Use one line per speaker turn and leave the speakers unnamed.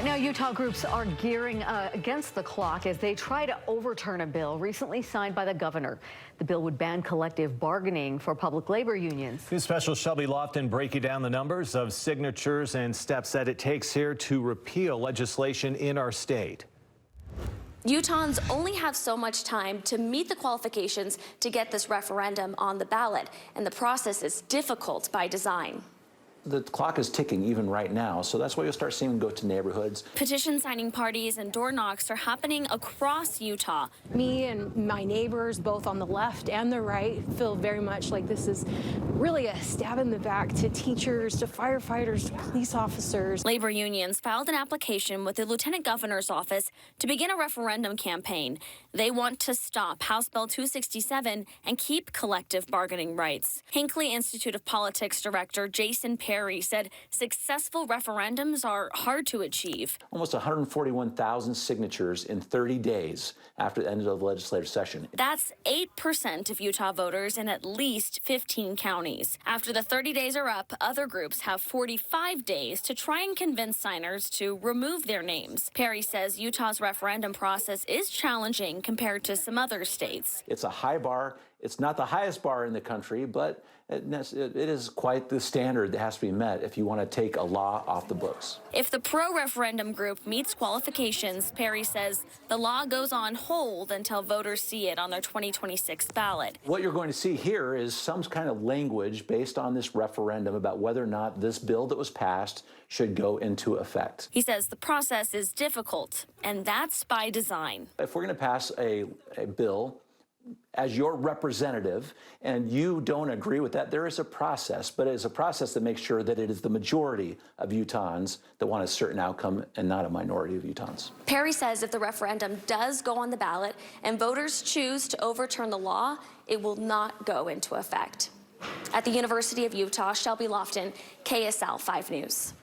Now, Utah groups are gearing against the clock as they try to overturn a bill recently signed by the governor. The bill would ban collective bargaining for public labor unions.
News Special Shelby Lofton breaking down the numbers of signatures and steps that it takes here to repeal legislation in our state.
Utahns only have so much time to meet the qualifications to get this referendum on the ballot, and the process is difficult by design.
The clock is ticking even right now, so that's why you'll start seeing them go to neighborhoods.
Petition signing parties and door knocks are happening across Utah.
Me and my neighbors, both on the left and the right, feel very much like this is really a stab in the back to teachers, to firefighters, to police officers.
Labor unions filed an application with the Lieutenant Governor's office to begin a referendum campaign. They want to stop House Bill 267 and keep collective bargaining rights. Hinckley Institute of Politics Director Jason Perry said successful referendums are hard to achieve.
Almost 141,000 signatures in 30 days after the end of the legislative session.
That's 8% of Utah voters in at least 15 counties. After the 30 days are up, other groups have 45 days to try and convince signers to remove their names. Perry says Utah's referendum process is challenging compared to some other states.
It's a high bar. It's not the highest bar in the country, but it is quite the standard that has to be met if you want to take a law off the books.
If the pro-referendum group meets qualifications, Perry says the law goes on hold until voters see it on their 2026 ballot.
What you're going to see here is some kind of language based on this referendum about whether or not this bill that was passed should go into effect.
He says the process is difficult, and that's by design.
If we're going to pass a bill as your representative and you don't agree with that, there is a process, but it is a process that makes sure that it is the majority of Utahns that want a certain outcome and not a minority of Utahns.
Perry says if the referendum does go on the ballot and voters choose to overturn the law, it will not go into effect. At the University of Utah, Shelby Lofton, KSL 5 News.